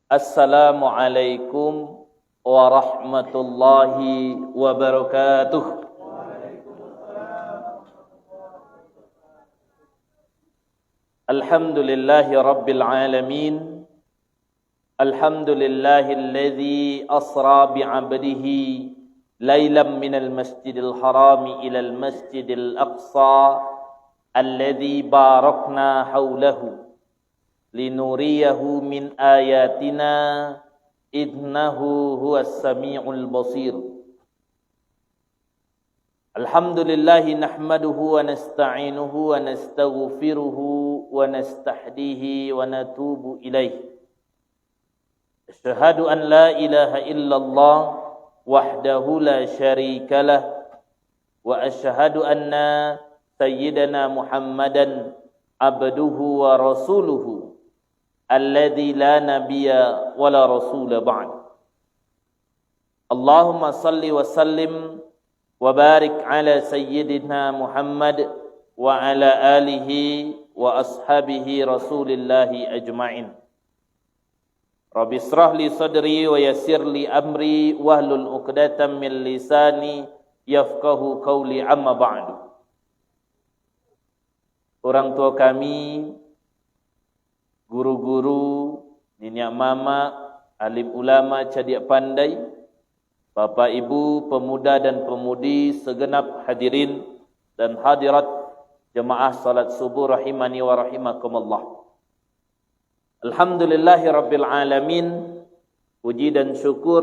Assalamualaikum warahmatullahi wabarakatuh. Alhamdulillahi rabbil alamin. Alhamdulillahilladzi asra bi'abdihi laylan minal masjidil harami ilal masjidil aqsa alladzi barakna hawlahu linuriyahu min ayatina innahu huwas sami'ul basir. Alhamdulillahi nahmaduhu wa nasta'inuhu wa nastaghfiruhu wa nastahdihi wa natubu ilaih. Asyhadu an la ilaha illallah wahdahu la syarika lah wa asyhadu anna sayyidana Muhammadan abduhu wa rasuluhu alladzi la nabiyya wa la rasula ba'd. Allahumma salli wa sallim wa barik ala sayyidina Muhammad wa ala alihi wa ashabihi rasulillahi ajma'in. Rabbi israh li sadri wa yassir li amri wahlul 'uqdatam min lisani yafqahu qawli, amma ba'du. Orang tua kami, guru-guru, nenek mama, alim ulama, cadiak pandai, Bapak Ibu, pemuda dan pemudi, segenap hadirin dan hadirat jemaah salat subuh rahimani wa rahimakumullah. Alhamdulillahi rabbil alamin. Puji dan syukur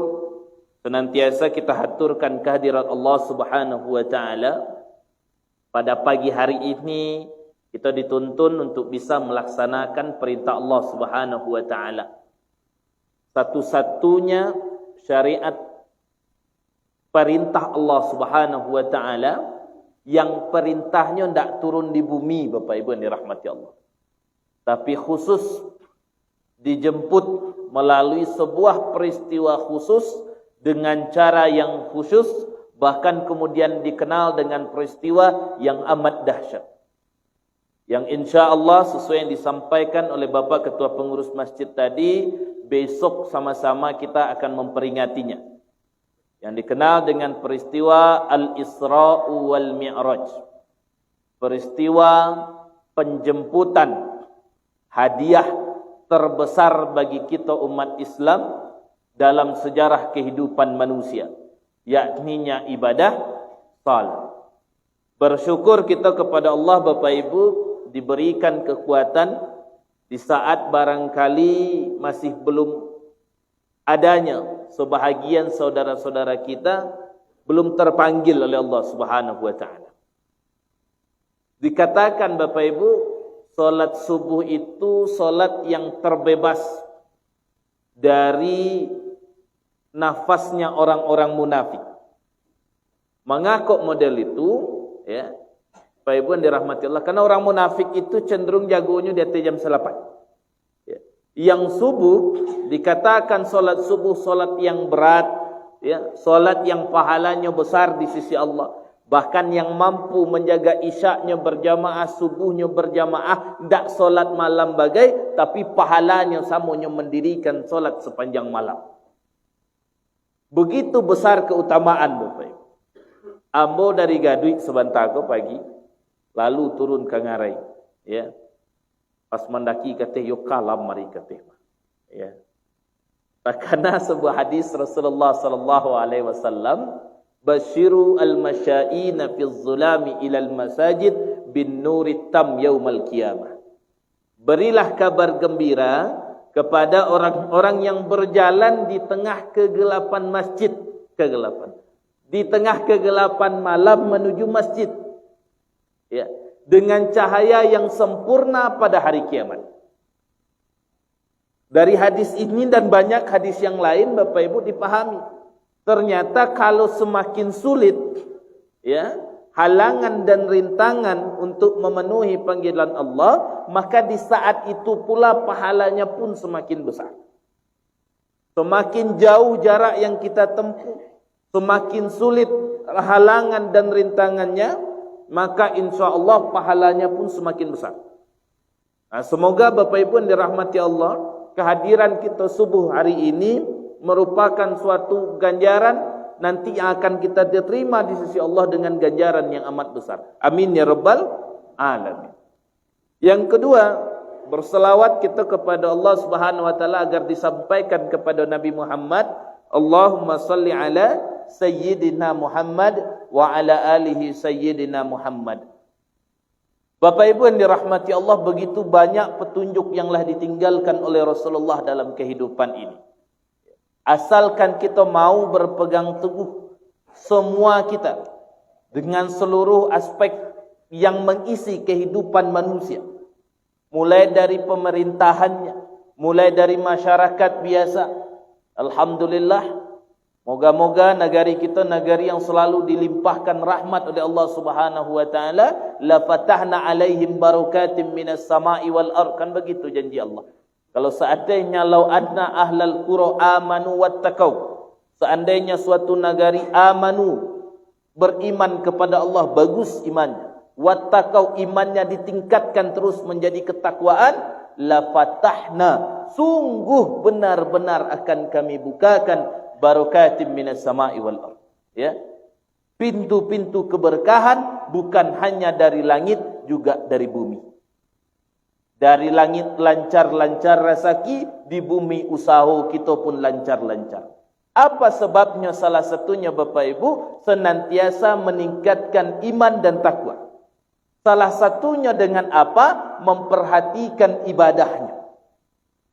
senantiasa kita haturkan kehadirat Allah Subhanahu wa taala. Pada pagi hari ini kita dituntun untuk bisa melaksanakan perintah Allah Subhanahu wa taala. Satu-satunya syariat perintah Allah Subhanahu wa taala yang perintahnya tidak turun di bumi, Bapak Ibu yang dirahmati Allah, tapi khusus dijemput melalui sebuah peristiwa khusus dengan cara yang khusus, bahkan kemudian dikenal dengan peristiwa yang amat dahsyat, yang insya Allah sesuai yang disampaikan oleh Bapak Ketua Pengurus Masjid tadi, besok sama-sama kita akan memperingatinya, yang dikenal dengan peristiwa Al-Isra'u wal Mi'raj, peristiwa penjemputan, hadiah terbesar bagi kita umat Islam dalam sejarah kehidupan manusia, yakninya ibadah salat. Bersyukur kita kepada Allah, Bapak Ibu, diberikan kekuatan di saat barangkali masih belum adanya sebahagian saudara-saudara kita belum terpanggil oleh Allah Subhanahu wa taala. Dikatakan Bapak Ibu, salat subuh itu salat yang terbebas dari nafasnya orang-orang munafik. Mengakuk model itu, ya, Bapak Ibu yang dirahmati Allah, karena orang munafik itu cenderung jagonya di atas jam 8. Ya. Yang subuh dikatakan salat subuh salat yang berat, ya, salat yang pahalanya besar di sisi Allah. Bahkan yang mampu menjaga isyaknya berjamaah, subuhnya berjamaah, tidak solat malam bagai, tapi pahalanya samanya mendirikan solat sepanjang malam. Begitu besar keutamaan, Bapak Ibu. Ambo dari Gaduik sebentar ke pagi, lalu turun ke Ngarai, ya. Pas mendaki kata yo kalam mari kata, ya. Karena sebuah hadis Rasulullah sallallahu alaihi wasallam, basyiru al-masyaina fi zulami ilal masajid bin nuri tam yaumal qiyamah. Berilah kabar gembira kepada orang-orang yang berjalan di tengah kegelapan masjid, di tengah kegelapan malam menuju masjid, ya, dengan cahaya yang sempurna pada hari kiamat. Dari hadis ini dan banyak hadis yang lain, Bapak Ibu, dipahami ternyata kalau semakin sulit, ya, halangan dan rintangan untuk memenuhi panggilan Allah, maka di saat itu pula pahalanya pun semakin besar. Semakin jauh jarak yang kita tempuh, semakin sulit halangan dan rintangannya, maka insya Allah pahalanya pun semakin besar. Nah, semoga Bapak Ibu yang dirahmati Allah, kehadiran kita subuh hari ini merupakan suatu ganjaran nanti yang akan kita diterima di sisi Allah dengan ganjaran yang amat besar. Amin ya rabbal alamin. Yang kedua, berselawat kita kepada Allah Subhanahu wa taala agar disampaikan kepada Nabi Muhammad, Allahumma salli ala sayyidina Muhammad wa ala alihi sayyidina Muhammad. Bapak Ibu yang dirahmati Allah, begitu banyak petunjuk yang telah ditinggalkan oleh Rasulullah dalam kehidupan ini. Asalkan kita mau berpegang teguh semua kita dengan seluruh aspek yang mengisi kehidupan manusia, mulai dari pemerintahannya, mulai dari masyarakat biasa. Alhamdulillah, moga-moga negari kita negari yang selalu dilimpahkan rahmat oleh Allah Subhanahu wa taala. La fatahna alaihim barakatim minas sama'i wal ard, kan begitu janji Allah. Kalau seandainya lau adna ahlal qura amanu wattaqau, seandainya suatu negari amanu, beriman kepada Allah, bagus imannya, wattaqau, imannya ditingkatkan terus menjadi ketakwaan, la fatahna, sungguh benar-benar akan kami bukakan barakatim minas sama'i wal ard, ya, pintu-pintu keberkahan bukan hanya dari langit, juga dari bumi. Dari langit lancar-lancar rezeki, di bumi usaha kita pun lancar-lancar. Apa sebabnya? Salah satunya Bapak Ibu, senantiasa meningkatkan iman dan takwa. Salah satunya dengan apa? Memperhatikan ibadahnya.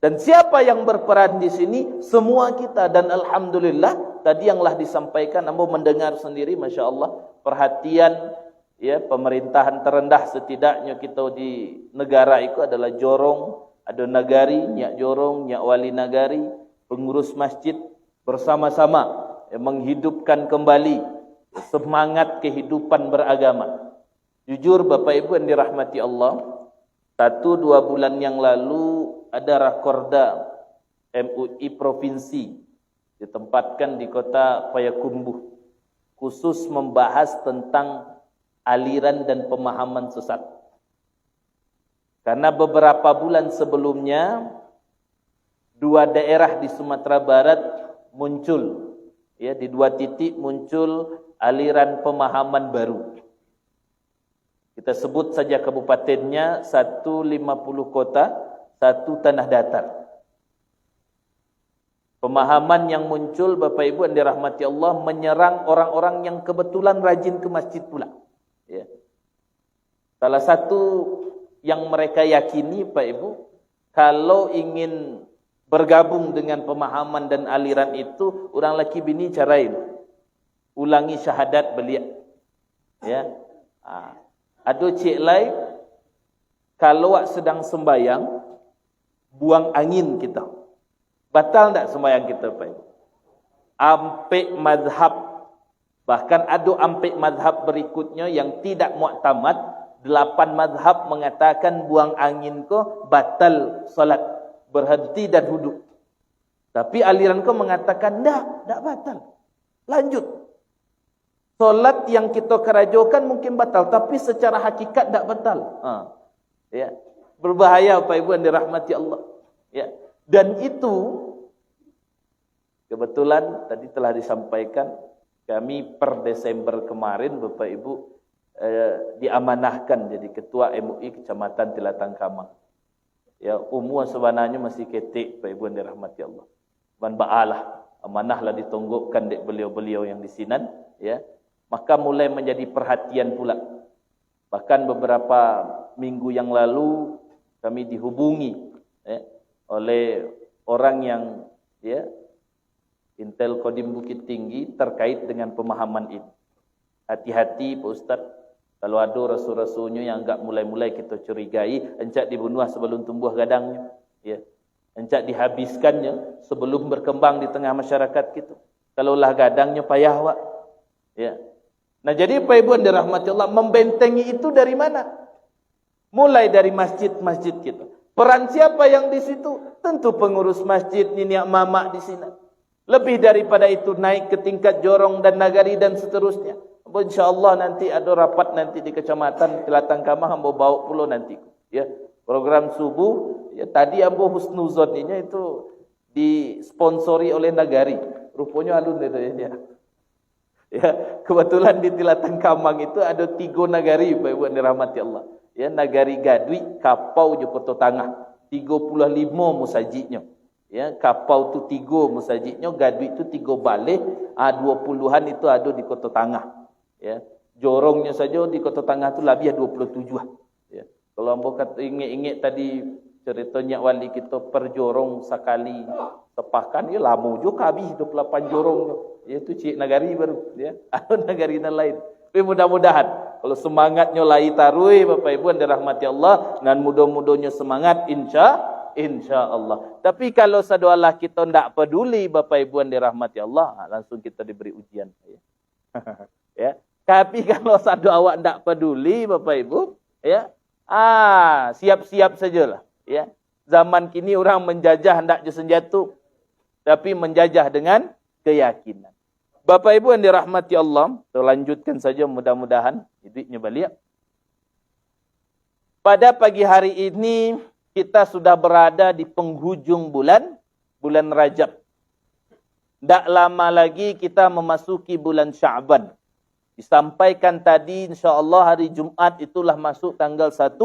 Dan siapa yang berperan di sini? Semua kita. Dan alhamdulillah, tadi yang telah disampaikan, ambo mendengar sendiri, Masya Allah, perhatian, ya, pemerintahan terendah setidaknya kita di negara itu adalah jorong, ada nagari, nyak jorong, nyak wali nagari, pengurus masjid bersama-sama menghidupkan kembali semangat kehidupan beragama. Jujur Bapak Ibu yang dirahmati Allah, 1-2 bulan yang lalu ada rakorda MUI provinsi ditempatkan di kota Payakumbuh, khusus membahas tentang aliran dan pemahaman sesat. Karena beberapa bulan sebelumnya 2 daerah di Sumatera Barat muncul, ya, di 2 titik muncul aliran pemahaman baru. Kita sebut saja kabupatennya, 150 kota, 1 tanah datar. Pemahaman yang muncul Bapak Ibu yang dirahmati Allah menyerang orang-orang yang kebetulan rajin ke masjid pula. Ya. Salah satu yang mereka yakini Pak Ibu, kalau ingin bergabung dengan pemahaman dan aliran itu, orang laki bini carain, ulangi syahadat belia. Ya. Ada cik lain, kalau sedang sembayang, buang angin kita. Batal tak sembayang kita Pak Ibu? Ampe madhab. Bahkan ada ampik madhab berikutnya yang tidak muktamad. 8 madhab mengatakan buang angin ko batal solat, berhenti dan duduk. Tapi aliran ko mengatakan tak batal, lanjut. Solat yang kita kerajokan mungkin batal, tapi secara hakikat tak batal. Ya, berbahaya Bapak Ibu yang dirahmati Allah. Ya, dan itu kebetulan tadi telah disampaikan. Kami per Desember kemarin Bapak Ibu diamanahkan jadi ketua MUI Kecamatan Tilatang Kamang. Ya, umur sebenarnya masih ketik Bapak Ibu yang dirahmati Allah. Ban ba'alah, amanahlah ditunggukkan dek beliau-beliau yang di sinan, ya. Maka mulai menjadi perhatian pula. Bahkan beberapa minggu yang lalu kami dihubungi, ya, oleh orang yang, ya, Intel Kodim Bukit Tinggi terkait dengan pemahaman ini. Hati-hati Pak Ustaz, kalau ada rasul-rasulnya yang agak mulai-mulai kita curigai, encak dibunuh sebelum tumbuh gadangnya, ya. Encak dihabiskannya sebelum berkembang di tengah masyarakat kita. Kalaulah gadangnya payah wak, ya. Nah, jadi Pak Ibu yang dirahmati Allah, membentengi itu dari mana? Mulai dari masjid-masjid kita. Peran siapa yang di situ? Tentu pengurus masjid, niniak mamak di sini. Lebih daripada itu naik ke tingkat jorong dan nagari dan seterusnya. InsyaAllah nanti ada rapat nanti di Kecamatan Tilatang Kamang, hamba bawa pulau nanti. Ya, program subuh, Ya, tadi ambo husnuzon ini itu disponsori oleh Nagari. Rupanya alun itu ya. Ya, kebetulan di Tilatan Kamang itu ada 3 nagari Bapak Ibu dirahmati Allah. Ya, Nagari Gadui, Kapau je Kota Tangah. 35 musajidnya. Ya, Kapau tu 3 musajidnya, Gadui tu 3 balik, 20-an itu ada di Kota Tangah. Ya, jorongnya saja di Kota Tangah tu lebih 27. Ya. Kalau ambo kata ingat tadi ceritanya wali kita perjorong sekali sepahkan, ya lama juga habis 28 jorong. Itu cik nagari baru, ya. Ada nagari dan lain. Tapi mudah-mudahan kalau semangatnya lai tarui Bapak Ibu yang dirahmati Allah, dan mudah-mudahnya semangat insya Allah. Tapi kalau sadualah kita tidak peduli Bapak Ibu yang dirahmati Allah, langsung kita diberi ujian. Ya. Tapi kalau sadu awak tidak peduli Bapak Ibu, ya, siap-siap sajalah. Ya. Zaman kini orang menjajah hendak je senjata, tapi menjajah dengan keyakinan. Bapak Ibu yang dirahmati Allah, kita lanjutkan saja mudah-mudahan hidupnya balik. Pada pagi hari ini kita sudah berada di penghujung bulan Rajab. Tak lama lagi kita memasuki bulan Sya'ban. Disampaikan tadi insya-Allah hari Jumaat itulah masuk tanggal 1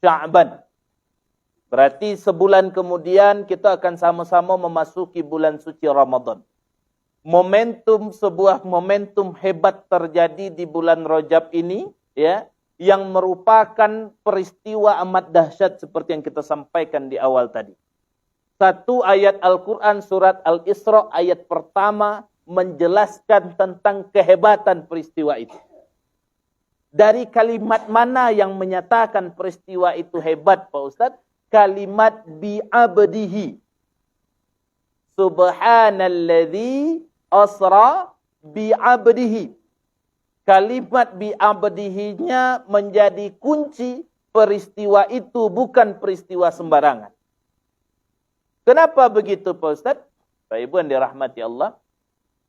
Sya'ban. Berarti sebulan kemudian kita akan sama-sama memasuki bulan suci Ramadan. Sebuah momentum hebat terjadi di bulan Rajab ini, ya, yang merupakan peristiwa amat dahsyat seperti yang kita sampaikan di awal tadi. Satu ayat Al-Quran surat Al-Isra ayat pertama menjelaskan tentang kehebatan peristiwa itu. Dari kalimat mana yang menyatakan peristiwa itu hebat Pak Ustaz? Kalimat bi'abdihi. Subhanalladzi asra bi'abdihi. Kalimat bi'abdihi-nya menjadi kunci peristiwa itu, bukan peristiwa sembarangan. Kenapa begitu Pak Ustaz? Pak Ibu yang dirahmati Allah.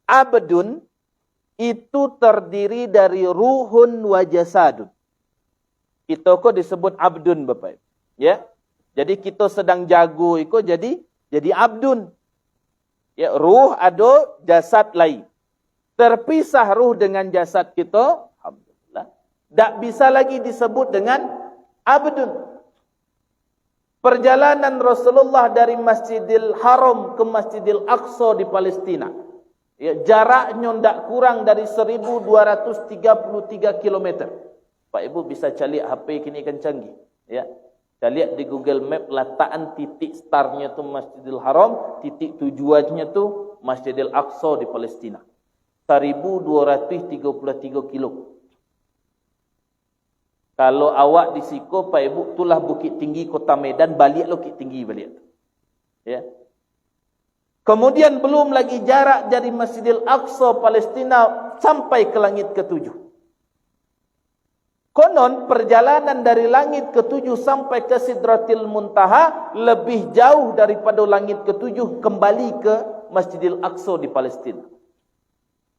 Abdun itu terdiri dari ruhun wa jasadun. Kita kok disebut abdun Bapak Ibu. Ya. Jadi kita sedang jago itu jadi abdun. Ya, ruh ada, jasad lain. Terpisah ruh dengan jasad kita, alhamdulillah, tak bisa lagi disebut dengan abdun. Perjalanan Rasulullah dari Masjidil Haram ke Masjidil Aqsa di Palestina, ya, jaraknya tak kurang dari 1233 km. Pak Ibu bisa cari HP kini kan canggih, ya. Kita lihat di Google Map letakkan titik startnya tu Masjidil Haram, titik tujuannya tu Masjidil Aqsa di Palestina. 1233 kilo. Kalau awak di Siko, Pak Ibu, itulah Bukit Tinggi Kota Medan, balik Bukit Tinggi balik. Ya. Kemudian belum lagi jarak dari Masjidil Aqsa Palestina sampai ke langit ke-7. Konon perjalanan dari langit ke-7 sampai ke Sidratil Muntaha lebih jauh daripada langit ke-7 kembali ke Masjidil Aqsa di Palestina.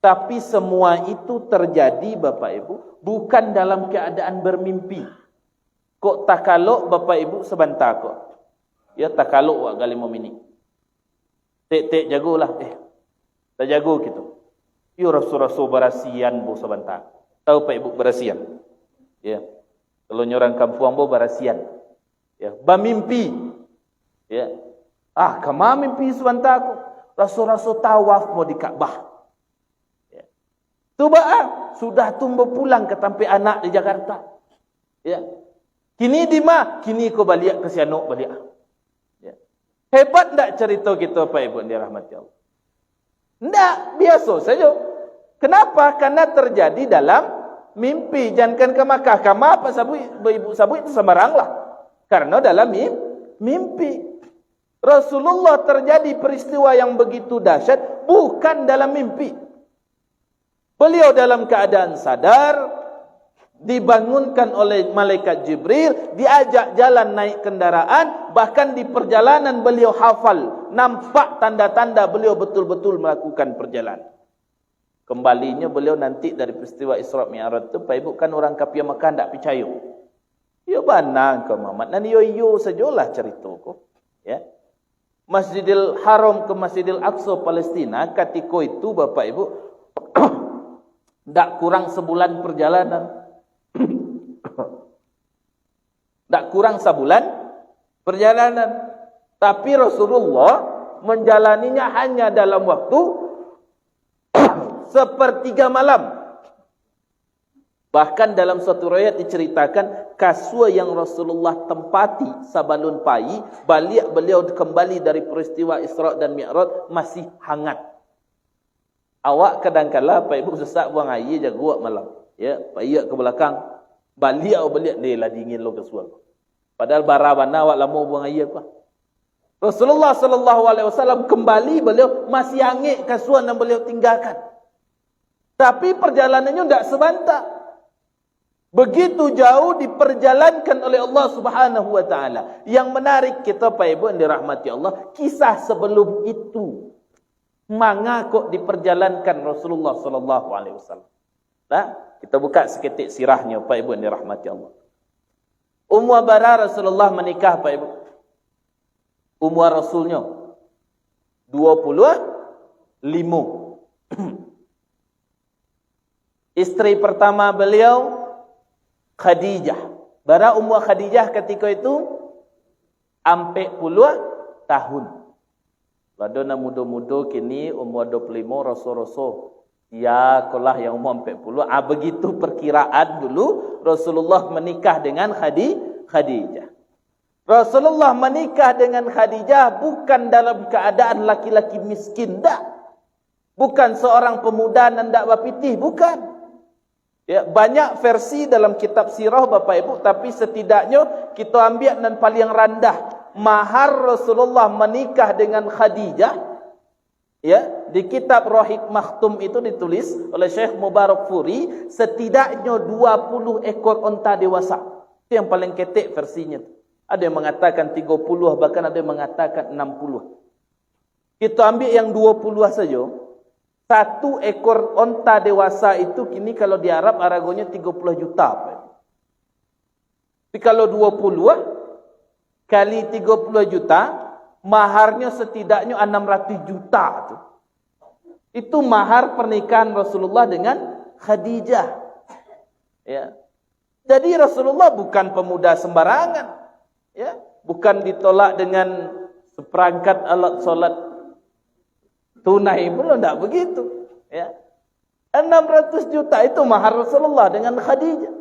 Tapi semua itu terjadi Bapak Ibu bukan dalam keadaan bermimpi. Kok takaluk Bapak Ibu sebentar kok. Ya takaluk wak gali momini. Tek jagolah tak jago gitu. Yo rasul-rasul berasian bu sebentar. Tahu Pak Ibu berasian? Ya. Kalau nyorang kampung bo berasian. Ya, bermimpi. Ya. Kama mimpi sebentar kok. Rasul-rasul tawaf mau di Ka'bah. Tuba sudah tumbuh pulang ke tampi anak di Jakarta. Ya. Kini di mana? Kini ko balik ke Sianok balik. Ya. Hebat tak cerita kita Pak Ibu dirahmati Allah? Tak, biasa saja. Kenapa? Karena terjadi dalam mimpi. Jangankan ke Makkah. Kama apa ibu sabu itu sembaranglah. Karena dalam mimpi. Rasulullah terjadi peristiwa yang begitu dahsyat bukan dalam mimpi. Beliau dalam keadaan sadar, dibangunkan oleh malaikat Jibril, diajak jalan naik kendaraan, bahkan di perjalanan beliau hafal, nampak tanda-tanda beliau betul-betul melakukan perjalanan. Kembalinya beliau nanti dari peristiwa Isra Mi'raj itu, Pak Ibu kan orang kafir Makkah tak percaya. Ya banang ke Muhammad. Nan yo sajalah cerita ko. Ya. Masjidil Haram ke Masjidil Aqsa Palestina ketika itu Bapak Ibu tak kurang sebulan perjalanan. Tak kurang sebulan perjalanan. Tapi Rasulullah menjalaninya hanya dalam waktu sepertiga malam. Bahkan dalam suatu riwayat diceritakan kasua yang Rasulullah tempati sabalun pai, balik beliau kembali dari peristiwa Isra dan Mi'raj masih hangat. Awak kadang-kala Pak Ibu sesak buang air jaga awak malam. Ya, payah ke belakang, balik dia lah dingin lo kasua. Padahal baravana awak lama buang air apa? Rasulullah sallallahu alaihi wasallam kembali beliau masih hangit kasua yang beliau tinggalkan. Tapi perjalanannya tidak sebentar. Begitu jauh diperjalankan oleh Allah Subhanahu wa taala. Yang menarik kita Pak Ibu yang dirahmati Allah, kisah sebelum itu manga kok diperjalankan Rasulullah sallallahu alaihi wasallam. Nah, kita buka seketik sirahnya Pak Ibu yang dirahmati Allah. Umur bara Rasulullah menikah Pak Ibu. Umur Rasulnya 25. Istri pertama beliau Khadijah. Bara umur Khadijah ketika itu 40 tahun. Ladona muda-muda kini umur 25 rasul-rasul. Ya, kolah yang umur 40. Begitu perkiraan dulu Rasulullah menikah dengan Khadijah. Rasulullah menikah dengan Khadijah bukan dalam keadaan laki-laki miskin, tak. Bukan seorang pemuda yang tak berpitih, bukan. Ya, banyak versi dalam kitab sirah Bapak Ibu, tapi setidaknya kita ambil yang paling rendah. Mahar Rasulullah menikah dengan Khadijah, ya, di kitab Rohik Makhtum itu ditulis oleh Syekh Mubarak Furi, setidaknya 20 ekor onta dewasa. Itu yang paling ketek versinya. Ada yang mengatakan 30, bahkan ada yang mengatakan 60. Kita ambil yang 20 saja. Satu ekor onta dewasa itu kini kalau di Arab harganya 30 juta. Tapi kalau 20 kali 30 juta, maharnya setidaknya 600 juta. Itu mahar pernikahan Rasulullah dengan Khadijah. Ya. Jadi Rasulullah bukan pemuda sembarangan. Ya. Bukan ditolak dengan seperangkat alat solat tunai pun tidak begitu. Ya. 600 juta itu mahar Rasulullah dengan Khadijah.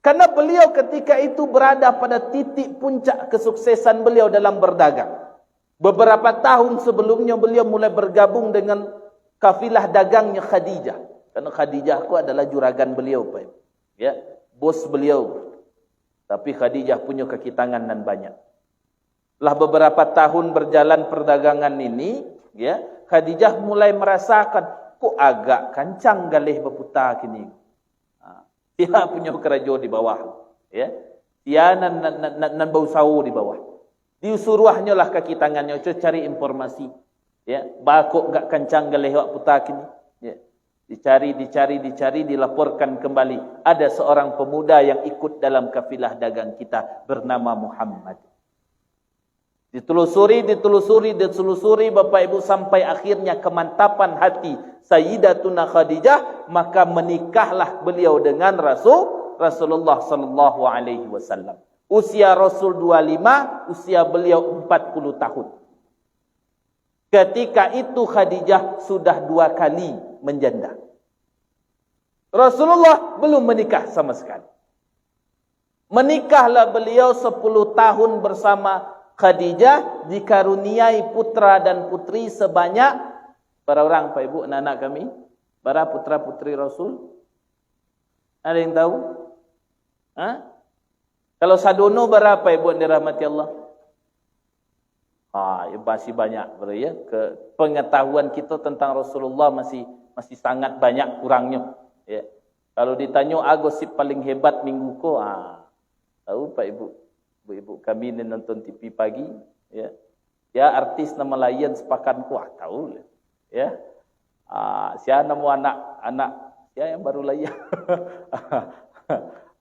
Karena beliau ketika itu berada pada titik puncak kesuksesan beliau dalam berdagang. Beberapa tahun sebelumnya beliau mulai bergabung dengan kafilah dagangnya Khadijah. Karena Khadijah itu adalah juragan beliau, Pak. Ya, bos beliau. Tapi Khadijah punya kaki tangan dan banyak. Setelah beberapa tahun berjalan perdagangan ini, ya, Khadijah mulai merasakan kok agak kancang galih berputar kini. Dia punya kerajaan di bawah, ya. Dia nan bau sawu di bawah. Diusuruhnya lah kaki tangannya cari informasi, ya. Bakok gak kancang galih wak putar kini, ya. Dicari, dilaporkan kembali. Ada seorang pemuda yang ikut dalam kafilah dagang kita bernama Muhammad. Ditelusuri Bapak Ibu sampai akhirnya kemantapan hati Sayyidatuna Khadijah, maka menikahlah beliau dengan Rasulullah sallallahu alaihi wasallam. Usia Rasul 25, usia beliau 40 tahun. Ketika itu Khadijah sudah 2 kali menjanda. Rasulullah belum menikah sama sekali. Menikahlah beliau 10 tahun bersama Khadijah, dikaruniai putra dan putri sebanyak berapa orang Pak Ibu, anak-anak kami? Berapa putra putri Rasul? Ada yang tahu? Kalau sadono berapa Ibu yang dirahmati Allah? Ya masih banyak, ya. Pengetahuan kita tentang Rasulullah masih sangat banyak kurangnya. Ya. Kalau ditanya gosip paling hebat minggu ko, tahu Pak Ibu? Ibu kami ni nonton TV pagi, ya. Ya, artis nama layan sepakan ku tahu, ya. Siapa nama anak-anak ya yang baru layan.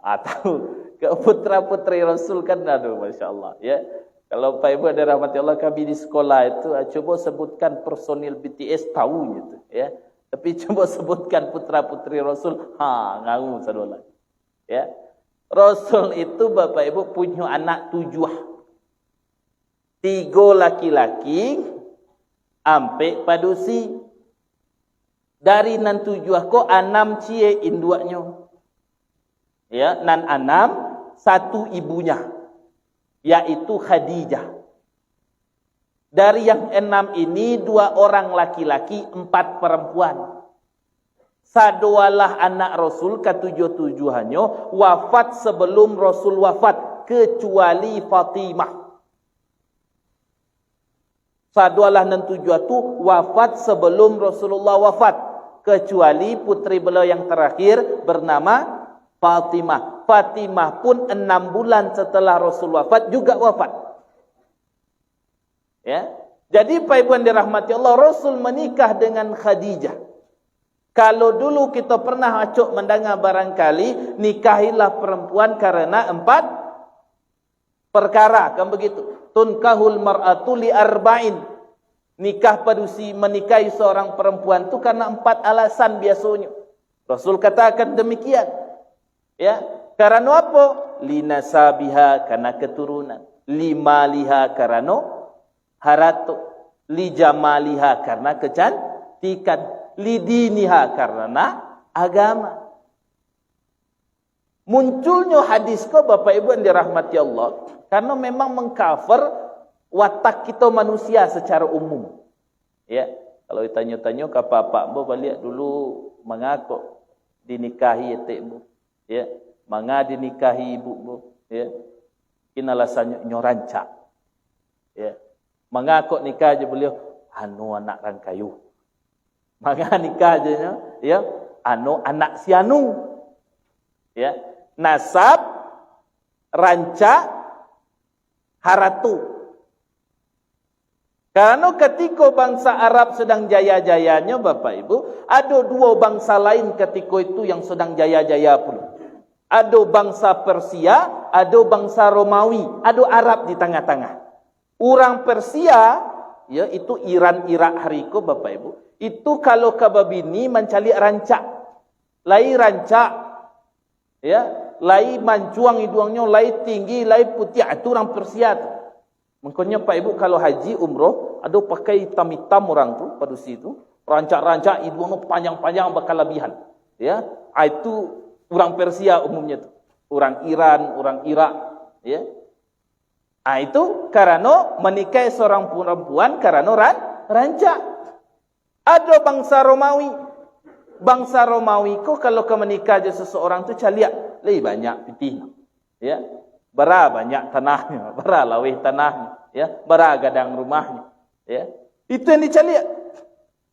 Tahu ke putra-putri Rasul kan, aduh masya-Allah ya. Kalau Pak Ibu ada rahmati Allah, kami di sekolah itu coba sebutkan personil BTS tahu gitu ya. Tapi coba sebutkan putra-putri Rasul, ngamu sadola. Ya. Rasul itu Bapak Ibu punya anak 7. 3 laki-laki ampe padusi. Dari nan 7 ko 6 cie induaknya. Ya, nan 6 1 ibunya, yaitu Khadijah. Dari yang 6 ini 2 orang laki-laki, 4 perempuan. Sadualah anak Rasul ke-7-7-nya wafat sebelum Rasul wafat, kecuali Fatimah. Sadualah nan 7 itu wafat sebelum Rasulullah wafat, kecuali putri beliau yang terakhir bernama Fatimah. Fatimah pun 6 bulan setelah Rasul wafat juga wafat. Ya. Jadi Pak Ibu yang dirahmati Allah, Rasul menikah dengan Khadijah. Kalau dulu kita pernah acuk mendengar barangkali nikahilah perempuan karena 4 perkara, kan begitu? Tunkahul mar'atu li arba'in. Nikah padusi menikahi seorang perempuan itu karena 4 alasan biasanya. Rasul katakan demikian. Ya, karena apa? Linasabiha, karena keturunan. Limaliha, karena haratu. Lijamaliha, karena kecantikan. Lidiniha, karena agama. Munculnya hadis ko Bapak Ibu yang dirahmati Allah karena memang mengcover watak kita manusia secara umum. Ya, kalau ditanya-tanya ke Pak Mbok balik dulu mengaku dinikahi etekmu. Ya, manga dinikahi ibumu. Ya, ini alasannya nyoranca. Ya, mengaku nikah aja beliau anu anak rangkayu. Manga nikah aja ya, anu anak sianu. Ya, nasab, ranca, haratu. Karena ketika bangsa Arab sedang jaya-jayanya Bapak Ibu, ada 2 bangsa lain ketika itu yang sedang jaya-jaya pula. Ada bangsa Persia, ada bangsa Romawi, ada Arab di tengah-tengah. Orang Persia, ya itu Iran, Irak hariko Bapak Ibu, itu kalau kababini mencari rancak. Lai rancak, ya, lai mancuang hidungnya, lai tinggi, lai putih, itu orang Persia tu. Makanya Pak Ibu kalau haji umroh, ada pakai hitam-hitam orang tu pada situ, rancak-rancak hidungnya panjang-panjang bakal lebihan. Ya, itu orang Persia umumnya tu. Orang Iran, orang Irak, ya. Itu karena menikahi seorang perempuan karena rancak. Ada bangsa Romawi. Bangsa Romawi ko kalau ke menikah je seseorang tu caliak lebih banyak pitih. Ya. Bara banyak tanahnya, bara lawih tanahnya, ya, bara gadang rumahnya, ya. Itu yang dicaliak.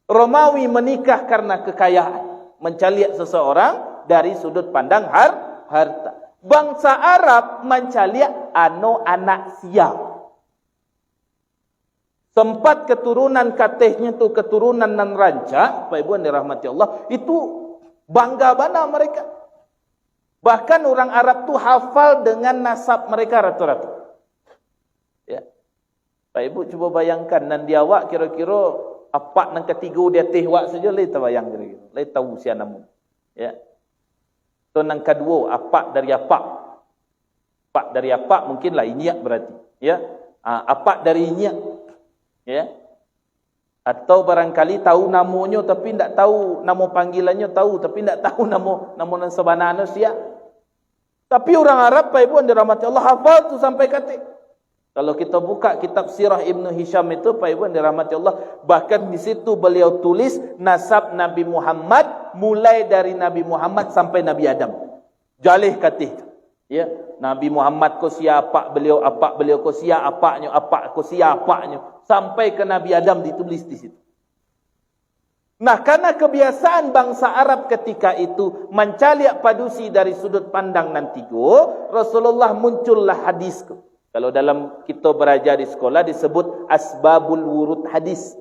Romawi menikah karena kekayaan, mencaliak seseorang dari sudut pandang harta. Bangsa Arab mencaliak anak sial. Sempat keturunan katehnya tu keturunan nan ranca, Pak Ibu yang dirahmati Allah, itu bangga bana mereka. Bahkan orang Arab tu hafal dengan nasab mereka ratu-ratu. Ya. Pak Ibu cuba bayangkan nan dia awak kira-kira apa nang ketiga dia teh wak saja le terbayang kira-kira. Le tahu sia namun. Ya. Tu nang kedua apa dari apa? Apa dari apa mungkin lah inyak berarti. Ya. Apa dari inyak. Ya. Atau barangkali tahu namanya tapi tidak tahu nama panggilannya tahu tapi tidak tahu nama nan sebenarnya sia. Tapi orang Arab Pak Ibu yang dirahmati Allah hafal tu sampai kata. Kalau kita buka kitab Sirah Ibnu Hisham itu Pak Ibu yang dirahmati Allah, bahkan di situ beliau tulis nasab Nabi Muhammad mulai dari Nabi Muhammad sampai Nabi Adam. Jalih kata. Ya, Nabi Muhammad ko siapa beliau ko siapanya apa ko siapanya sampai ke Nabi Adam ditulis di situ. Nah, karena kebiasaan bangsa Arab ketika itu mencaliak padusi dari sudut pandang nan 3, Rasulullah muncullah hadis. Kalau dalam kita belajar di sekolah disebut asbabul wurud hadis.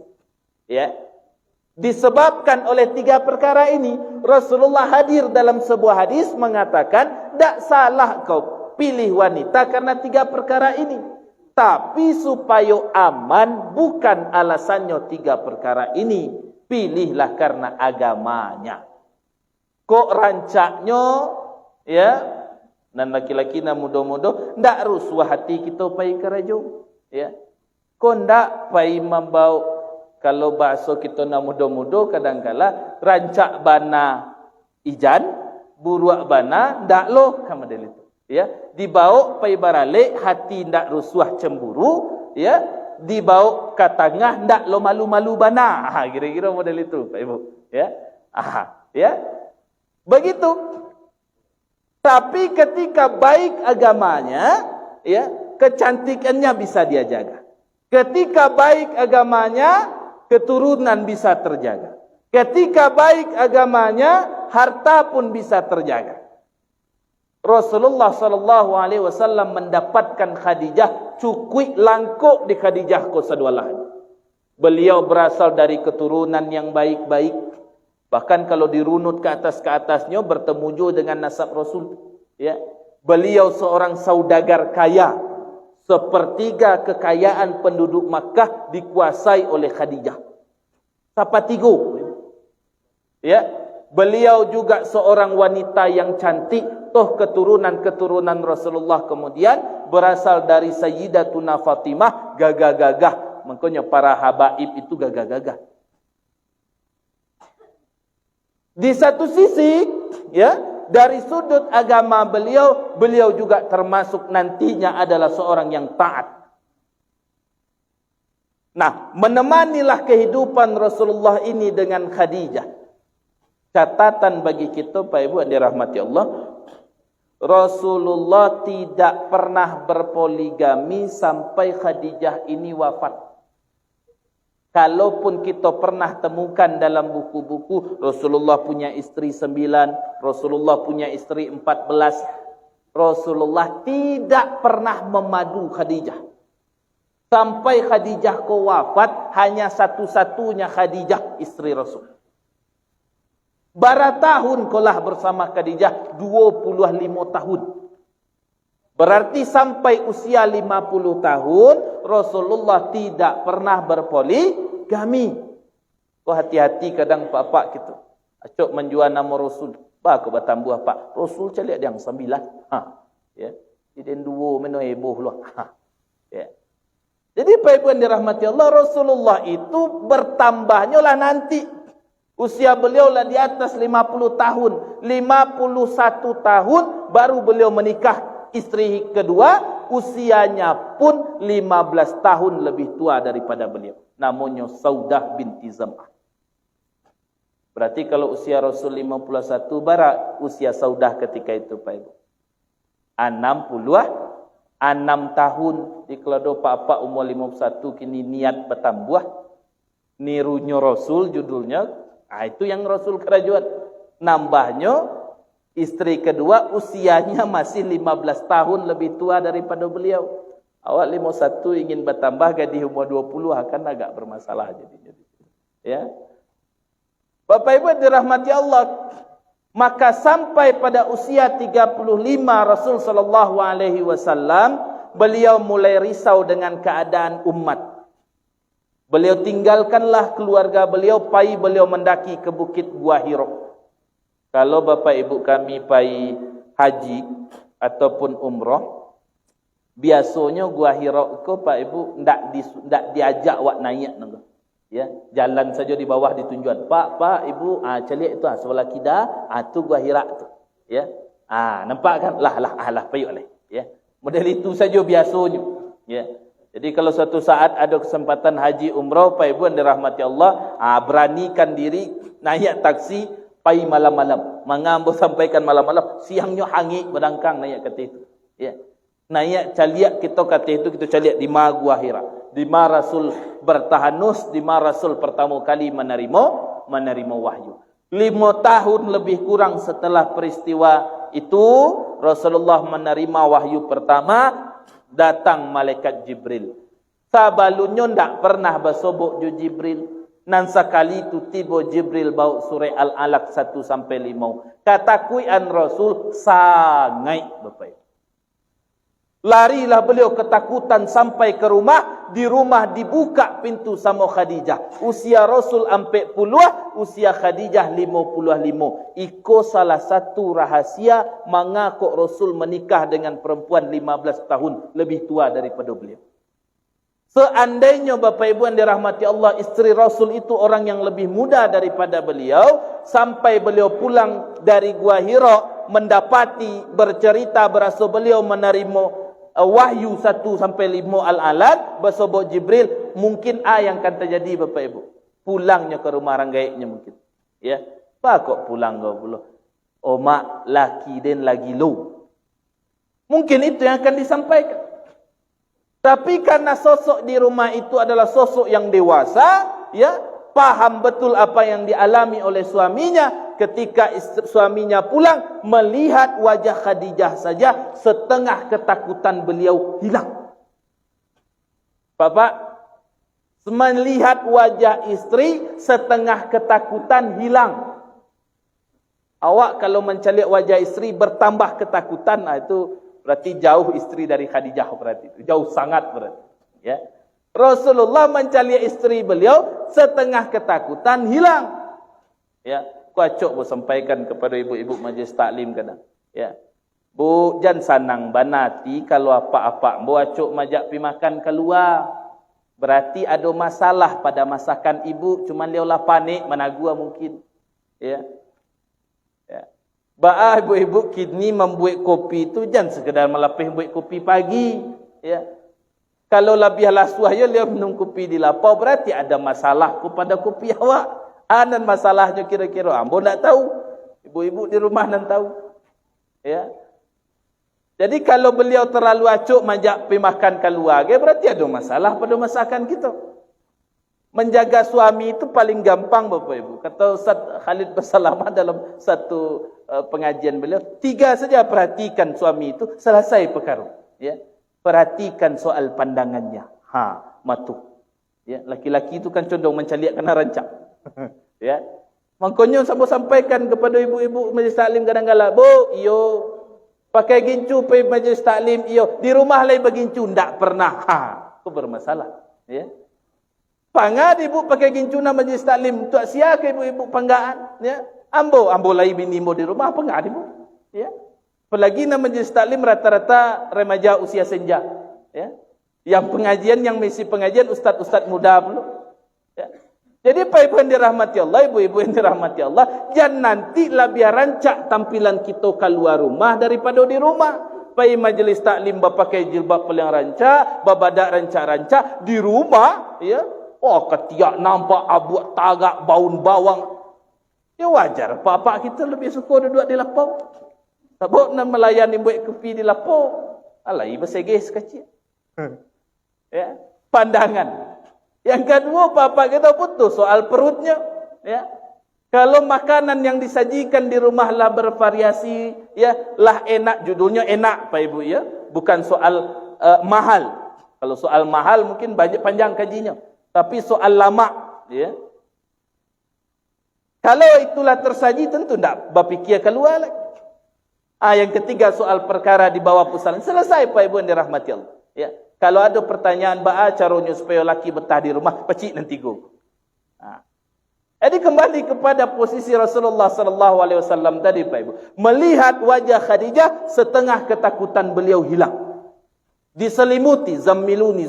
Ya. Disebabkan oleh 3 perkara ini, Rasulullah hadir dalam sebuah hadis mengatakan, tak salah kau pilih wanita karena 3 perkara ini. Tapi supaya aman, bukan alasannya 3 perkara ini. Pilihlah karena agamanya. Kok rancaknya, ya, dan laki-laki na muda-muda, ndak rusuh hati kita pai kerajaan, ya. Kok ndak pai membau, kalau bahasa kita na muda-muda kadang-kala rancak bana ijan, buruak bana ndak loh kamadel itu, ya. Dibawa pai barale hati ndak rusuh cemburu, ya. Dibawa ke tengah ndak lo malu-malu bana. Kira-kira model itu, Pak Ibu, ya. Ya. Begitu. Tapi ketika baik agamanya, ya, kecantikannya bisa dia jaga. Ketika baik agamanya, keturunan bisa terjaga. Ketika baik agamanya, harta pun bisa terjaga. Rasulullah sallallahu alaihi wasallam mendapatkan Khadijah cukui langkuk di Khadijah ko sadualah. Beliau berasal dari keturunan yang baik-baik. Bahkan kalau dirunut ke atasnya bertemu juga dengan nasab Rasul, ya. Beliau seorang saudagar kaya. Sepertiga kekayaan penduduk Makkah dikuasai oleh Khadijah. Sapatigo. Ya. Beliau juga seorang wanita yang cantik. Toh keturunan Rasulullah kemudian berasal dari Sayyidatuna Fatimah, gagah-gagah. Makanya para habaib itu gagah-gagah. Di satu sisi, ya, dari sudut agama beliau juga termasuk nantinya adalah seorang yang taat. Nah, menemanilah kehidupan Rasulullah ini dengan Khadijah. Catatan bagi kita, Pak Ibu yang dirahmati Allah, Rasulullah tidak pernah berpoligami sampai Khadijah ini wafat. Kalaupun kita pernah temukan dalam buku-buku, Rasulullah punya istri 9, Rasulullah punya istri 14, Rasulullah tidak pernah memadu Khadijah. Sampai Khadijah ko wafat, hanya satu-satunya Khadijah istri Rasul. Bara tahun kolah bersama Khadijah, 25 tahun. Berarti sampai usia 50 tahun, Rasulullah tidak pernah berpoligami. Kau hati-hati kadang pak-pak gitu. Acok menjual nama Rasul. Apa kau bertambuh pak? Rasul calik yang 9. Ya. Jadi 2 meno heboh lah. Ya. Jadi Pak Ibu yang dirahmati Allah, Rasulullah itu bertambahnya lah nanti. Usia beliau lah di atas 50 tahun. 51 tahun baru beliau menikah. Istri kedua usianya pun 15 tahun lebih tua daripada beliau. Namanya Saudah binti Zam'ah. Berarti kalau usia Rasul 51 bara usia Saudah ketika itu Pak Ibu 6 tahun. Di kelado Pak umur 51 kini niat bertambah. Nirunya Rasul judulnya. Itu yang Rasul kerajaan. Nambahnya istri kedua usianya masih 15 tahun lebih tua daripada beliau. Awak 51 ingin bertambah gadis umur 20 akan agak bermasalah jadinya. Ya. Bapak Ibu dirahmati Allah, maka sampai pada usia 35 Rasul sallallahu alaihi wasallam beliau mulai risau dengan keadaan umat. Beliau tinggalkanlah keluarga beliau, pai beliau mendaki ke Bukit Gua Hira. Kalau Bapak Ibu kami pai haji ataupun umrah, biasanya Gua Hira ko Pak Ibu ndak diajak wak naik nang. Ya, jalan saja di bawah ditunjuk. Pak Ibu, celiak itu sebelah kida, tu Gua Hira tu. Ya. Nampak kan? Lah payuk leh. Ya. Model itu saja biasanya. Ya. Jadi kalau suatu saat ada kesempatan haji umrah, Pak Ibu yang dirahmati Allah, beranikan diri naik taksi pai malam-malam, mengambil sampaikan malam-malam, siangnya hangi berdangkang naik kata itu. Ya. Naik caliak kita kata itu, kita caliak di Gua Hira. Di Rasul bertahanus, di Rasul pertama kali menerima wahyu. 5 tahun lebih kurang setelah peristiwa itu, Rasulullah menerima wahyu pertama, datang malaikat Jibril. Sabalunnya ndak pernah bersobok ju Jibril. Nan sekali tu tiba Jibril bawa surah Al-Alaq 1 sampai 5. Kata kuian Rasul sangai Bapak. Larilah beliau ketakutan sampai ke rumah. Di rumah dibuka pintu sama Khadijah. Usia Rasul 40, usia Khadijah 55. Iko salah satu rahasia mengapa Rasul menikah dengan perempuan 15 tahun lebih tua daripada beliau. Seandainya Bapak Ibu yang dirahmati Allah, isteri Rasul itu orang yang lebih muda daripada beliau, sampai beliau pulang dari Gua Hira mendapati bercerita berasa beliau menerima wahyu 1 sampai 5 Al-Alaq bersobok Jibril, mungkin yang akan terjadi Bapak Ibu. Pulangnya ke rumah orang gaibnya mungkin. Ya, apa kok pulang kau pula? Oh mak, laki den lagi low. Mungkin itu yang akan disampaikan. Tapi karena sosok di rumah itu adalah sosok yang dewasa, ya, paham betul apa yang dialami oleh suaminya. Ketika suaminya pulang, melihat wajah Khadijah saja, setengah ketakutan beliau hilang. Bapak, melihat wajah istri, setengah ketakutan hilang. Awak kalau mencari wajah istri bertambah ketakutan, itu berarti jauh istri dari Khadijah, berarti itu jauh sangat berarti. Ya, Rasulullah mencari istri beliau, setengah ketakutan hilang. Ya, kuacok bu sampaikan kepada ibu-ibu majlis taklim kadang. Ya, bu jangan sanang banati kalau apa-apa bu acok majak pi makan keluar. Berarti ada masalah pada masakan ibu, cuma dia lah panik mana gua mungkin. Ya. Baah ibu-ibu kini membuat kopi itu jangan sekedar melepih buat kopi pagi. Ya. Kalau lebih lasuah ya dia minum kopi di lapau, berarti ada masalah kepada kopi awak. Dan masalahnya kira-kira ambo tak tahu. Ibu-ibu di rumah nak tahu. Ya. Jadi kalau beliau terlalu acuk majak pergi makan keluarga, berarti ada masalah pada masakan kita. Menjaga suami itu paling gampang Bapak Ibu. Kata Ustaz Khalid Bersalamah dalam satu pengajian beliau, 3 saja perhatikan suami itu, selesai perkara. Ya. Perhatikan soal pandangannya. Matu. Ya, laki-laki itu kan condong mencaliak kena rancak. Ya. Makanya saya sampaikan kepada ibu-ibu majlis taklim kadang-kadang, "Bu, iyo pakai gincu pergi majlis taklim, iyo di rumah lain begincu ndak pernah." Itu bermasalah, ya. Pangad ibu pakai gincu na majlis taklim, tu sia ke ibu-ibu panggaan, ya. Ambo lain bini mo di rumah pangad ibu, ya. Apalagi na majlis taklim rata-rata remaja usia senja, ya. Yang pengajian yang misi pengajian ustaz-ustaz muda pula. Ya. Jadi Pak Ibu yang dirahmati Allah, ibu-ibu yang dirahmati Allah, jangan nanti lah biar rancak tampilan kita keluar rumah daripada di rumah. Pai majlis taklim pakai jilbab paling rancak, babadak rancak-rancak di rumah, ya. Oh, ketiak nampak abuak tagak baun bawang. Ya wajar, bapak kita lebih suka duduk di lapau. Sebab nak melayani buat kopi di lapau. Alai bersegeh sekecil. Ya, pandangan. Yang kedua, bapak kita putus soal perutnya. Ya, kalau makanan yang disajikan di rumah lah bervariasi, ya lah enak, judulnya enak, Pak Ibu, ya, bukan soal mahal. Kalau soal mahal mungkin banyak panjang kajinya. Tapi soal lama, ya. Kalau itulah tersaji tentu tidak berfikir keluar lagi. Yang ketiga soal perkara di bawah pusaran. Selesai Pak Ibu yang dirahmati Allah. Ya. Kalau ada pertanyaan caranya supaya laki betah di rumah, pecik nanti go. Jadi kembali kepada posisi Rasulullah SAW tadi Pak Ibu. Melihat wajah Khadijah, setengah ketakutan beliau hilang. Diselimuti, zammiluni.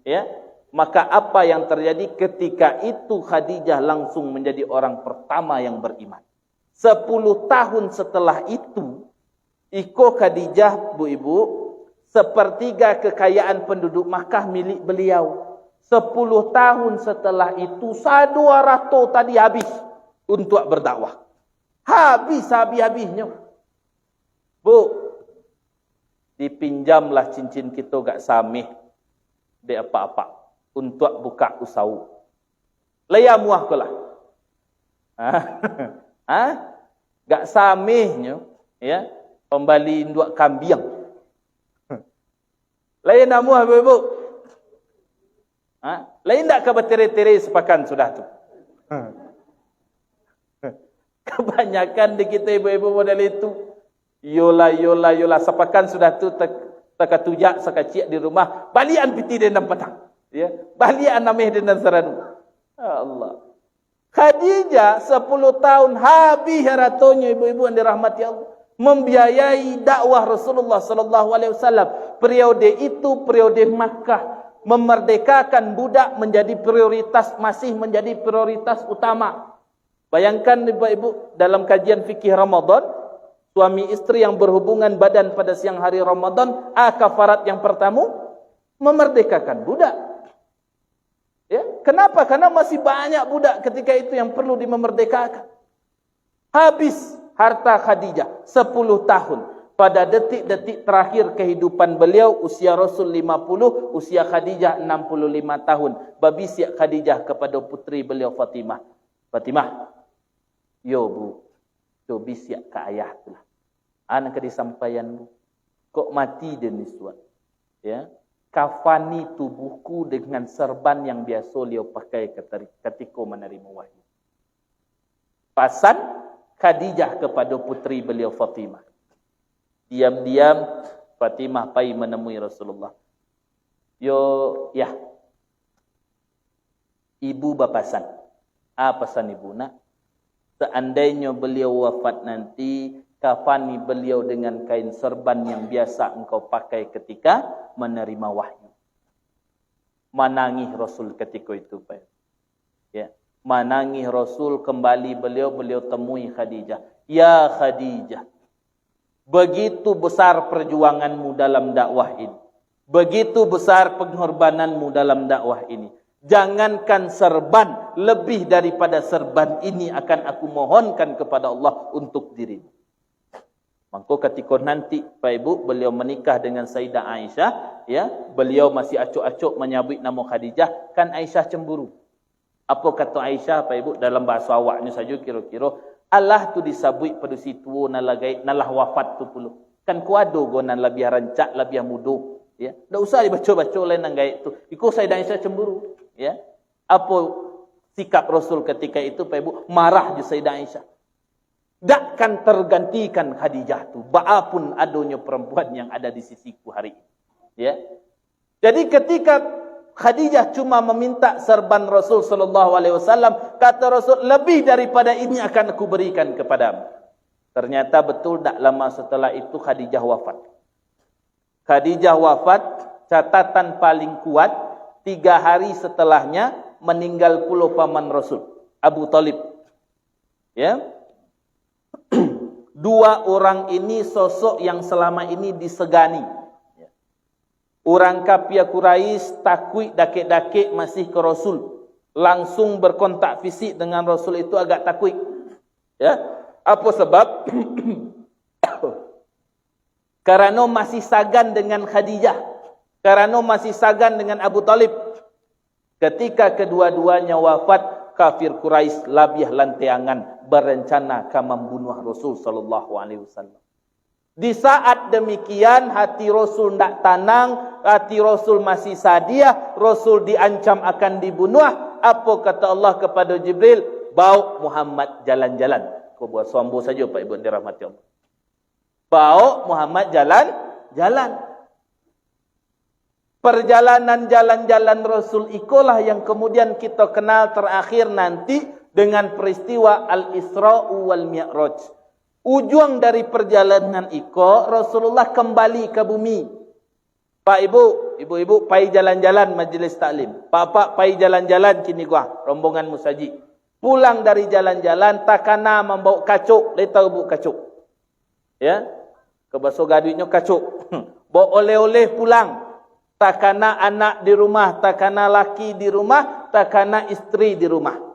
Ya. Maka apa yang terjadi ketika itu Khadijah langsung menjadi orang pertama yang beriman. 10 tahun setelah itu, iko Khadijah, Bu Ibu, sepertiga kekayaan penduduk Makkah milik beliau. 10 tahun setelah itu, 200 tadi habis untuk berdakwah. Habis-habisnya. Bu, dipinjamlah cincin kita gak samih di apa-apa untuk buka usaha. Laya muah kolah. Gak samihnya, ya, pembali induk kambing. Laya namuah ibu. Lain tak ke berteri-teri sepakan sudah tu. Kebanyakan di kita ibu-ibu model itu. Yola sepakan sudah tu takatujak sakacik di rumah. Balian piti dan petang. Ya, balian nameh dan saranu. Allah. Khadijah 10 tahun habis haratonya ibu-ibu yang dirahmati Allah. Membiayai dakwah Rasulullah sallallahu alaihi wasallam. Periode itu periode Makkah. Memerdekakan budak menjadi prioritas, masih menjadi prioritas utama. Bayangkan ibu-ibu dalam kajian fikih Ramadan, suami istri yang berhubungan badan pada siang hari Ramadan, kafarat yang pertama memerdekakan budak. Ya, kenapa? Karena masih banyak budak ketika itu yang perlu dimerdekakan. Habis harta Khadijah 10 tahun. Pada detik-detik terakhir kehidupan beliau, usia Rasul 50, usia Khadijah 65 tahun. Babisiak Khadijah kepada putri beliau Fatimah. Fatimah, yo bu, yo bisiak ke ayah tu lah. Anak disampaian bu, kok mati dia niswat. Ya, kafani tubuhku dengan serban yang biasa beliau pakai ketika menerima wahyu. Pasan Khadijah kepada putri beliau Fatimah. Diam-diam Fatimah pergi menemui Rasulullah. Yo, ya. Ibu bapasan. Pasan ibu nak? Seandainya beliau wafat nanti, kafani beliau dengan kain serban yang biasa engkau pakai ketika menerima wahyu. Menangis Rasul ketika itu, Pak. Ya. Menangis Rasul, kembali beliau temui Khadijah. Ya Khadijah, begitu besar perjuanganmu dalam dakwah ini. Begitu besar pengorbananmu dalam dakwah ini. Jangankan serban, lebih daripada serban ini akan aku mohonkan kepada Allah untuk dirimu. Maka ketika nanti Pak Ibu beliau menikah dengan Sayyidah Aisyah, ya, beliau masih acuk-acuk menyabut nama Khadijah, kan Aisyah cemburu. Apa kata Aisyah Pak Ibu dalam bahasa awaknya saja kira-kira, Allah tu disabui pada situ nalah wafat tu pula. Kan kuado gonan lebih rancak, lebih mudah, ya. Tak usah dibaca-baca lain nang gaib tu. Iko Sayyidah Aisyah cemburu, ya. Apa sikap Rasul ketika itu Pak Ibu? Marah je Sayyidah Aisyah. Takkan tergantikan Khadijah tu. Baapun adanya perempuan yang ada di sisiku hari ini. Ya. Jadi ketika Khadijah cuma meminta serban Rasul sallallahu alaihi wasallam, kata Rasul, lebih daripada ini akan aku berikan kepadamu. Ternyata betul tak lama setelah itu Khadijah wafat. Khadijah wafat, catatan paling kuat 3 hari setelahnya meninggal pula paman Rasul, Abu Talib. Ya. 2 orang ini sosok yang selama ini disegani. Orang kafir Quraisy takut dakik-dakik masih ke Rasul. Langsung berkontak fisik dengan Rasul itu agak takut. Ya. Apa sebab? Karena masih sagan dengan Khadijah. Karena masih sagan dengan Abu Talib. Ketika kedua-duanya wafat, kafir Quraisy labiah lantiangan berencana akan membunuh Rasul sallallahu alaihi wasallam. Di saat demikian hati Rasul tidak tenang, hati Rasul masih sadiah, Rasul diancam akan dibunuh. Apa kata Allah kepada Jibril? Bawa Muhammad jalan-jalan. Kau buat sombong saja Pak Ibu dirahmati Allah. Bawa Muhammad jalan-jalan. Perjalanan jalan-jalan Rasul ikulah yang kemudian kita kenal terakhir nanti dengan peristiwa Al-Isra wal Mi'raj. Ujung dari perjalanan iko, Rasulullah kembali ke bumi. Pak Ibu, ibu-ibu, pai jalan-jalan majlis taklim. Pak pai jalan-jalan kini gua, rombongan musaji. Pulang dari jalan-jalan, takana membawa kacuk. Dia tahu bu kacuk. Ya, ke bahasa gaduhnya kacuk. Bawa oleh-oleh pulang. Takana anak di rumah, takana laki di rumah, takana istri di rumah.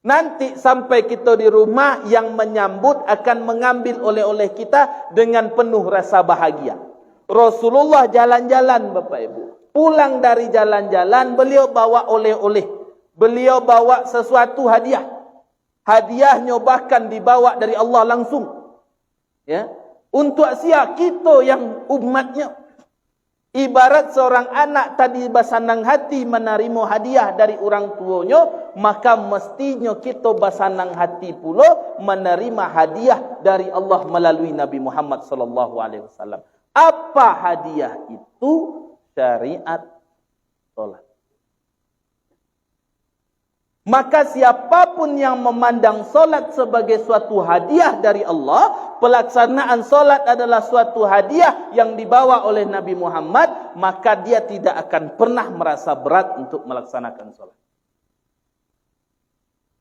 Nanti sampai kita di rumah, yang menyambut akan mengambil oleh-oleh kita dengan penuh rasa bahagia. Rasulullah jalan-jalan Bapak Ibu. Pulang dari jalan-jalan, beliau bawa oleh-oleh. Beliau bawa sesuatu hadiah. Hadiahnya bahkan dibawa dari Allah langsung. Ya, untuk siapa? Kita yang umatnya. Ibarat seorang anak tadi bersenang hati menerima hadiah dari orang tuanya, maka mestinya kita bersenang hati pula menerima hadiah dari Allah melalui Nabi Muhammad sallallahu alaihi wasallam. Apa hadiah itu? Syariat solat. Maka siapapun yang memandang solat sebagai suatu hadiah dari Allah, pelaksanaan solat adalah suatu hadiah yang dibawa oleh Nabi Muhammad, maka dia tidak akan pernah merasa berat untuk melaksanakan solat.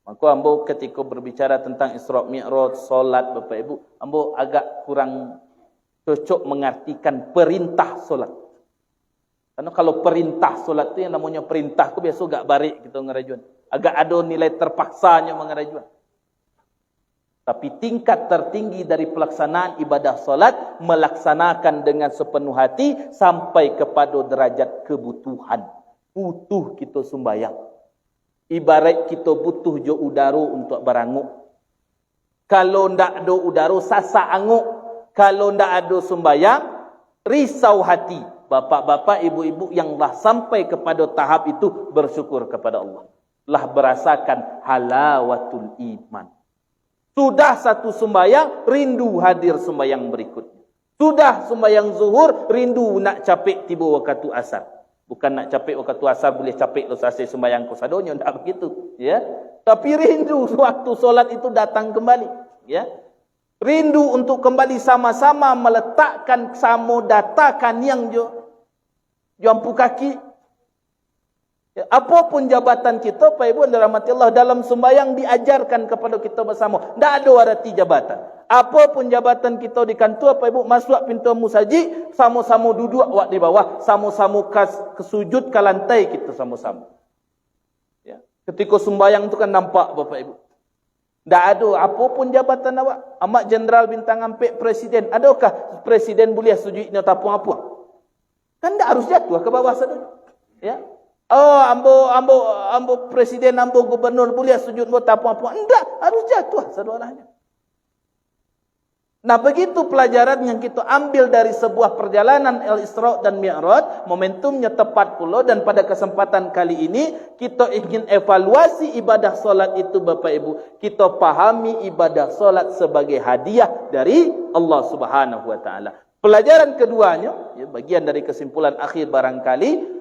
Maka ambo ketika berbicara tentang Isra Mi'raj, solat, Bapak Ibu, ambo agak kurang cocok mengartikan perintah solat. Karena kalau perintah solat itu yang namanya perintah, aku biasa gak barik kita ngerajuan. Agak ada nilai terpaksanya mengerajuan. Tapi tingkat tertinggi dari pelaksanaan ibadah solat, melaksanakan dengan sepenuh hati sampai kepada derajat kebutuhan. Butuh kita sembahyang. Ibarat kita butuh jo udara untuk beranguk. Kalau ndak ada udara, sasak anguk. Kalau ndak ada sembahyang, risau hati. Bapak-bapak, ibu-ibu yang telah sampai kepada tahap itu, bersyukur kepada Allah. Lah berasakan halawatul iman. Sudah satu sembahyang, rindu hadir sembahyang berikutnya. Sudah sembahyang zuhur, rindu nak capek tiba waktu asar. Bukan nak capek waktu asar, boleh capek lo selesai sembahyang kosadonya, tak begitu, ya. Tapi rindu waktu solat itu datang kembali, ya. Rindu untuk kembali sama-sama meletakkan samo datakan yang jampu kaki. Ya, apapun jabatan kita, Pak Ibu dan rahmati Allah, dalam sembahyang diajarkan kepada kita bersama. Tak ada arti jabatan. Apapun jabatan kita di kantor, Pak Ibu, masuk pintu musaji, sama-sama duduk awak di bawah, sama-sama kesujud ke lantai kita sama-sama. Ya. Ketika sembahyang itu kan nampak, Bapak Ibu. Tak ada apapun jabatan awak. Amat Jeneral Bintang Ampek Presiden. Adakah Presiden boleh sujudnya tapung apa? Kan tak harus jatuh ke bawah saja. Ya. Oh, ambo presiden, ambo gubernur boleh sujud buat apa-apa. Enggak, harus jatuh saudaranya. Nah, begitu pelajaran yang kita ambil dari sebuah perjalanan Al-Isra dan Mi'raj, momentumnya tepat pula, dan pada kesempatan kali ini kita ingin evaluasi ibadah solat itu, Bapak Ibu. Kita pahami ibadah solat sebagai hadiah dari Allah Subhanahu wa taala. Pelajaran keduanya, ya, bagian dari kesimpulan akhir barangkali,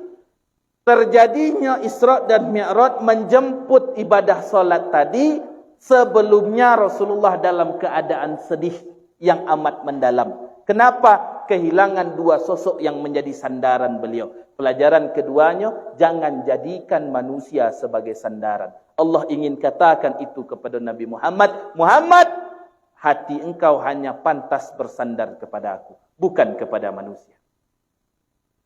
terjadinya Isra dan Mi'raj menjemput ibadah solat tadi sebelumnya Rasulullah dalam keadaan sedih yang amat mendalam. Kenapa? Kehilangan dua sosok yang menjadi sandaran beliau. Pelajaran keduanya, jangan jadikan manusia sebagai sandaran. Allah ingin katakan itu kepada Nabi Muhammad. Muhammad, hati engkau hanya pantas bersandar kepada aku, bukan kepada manusia.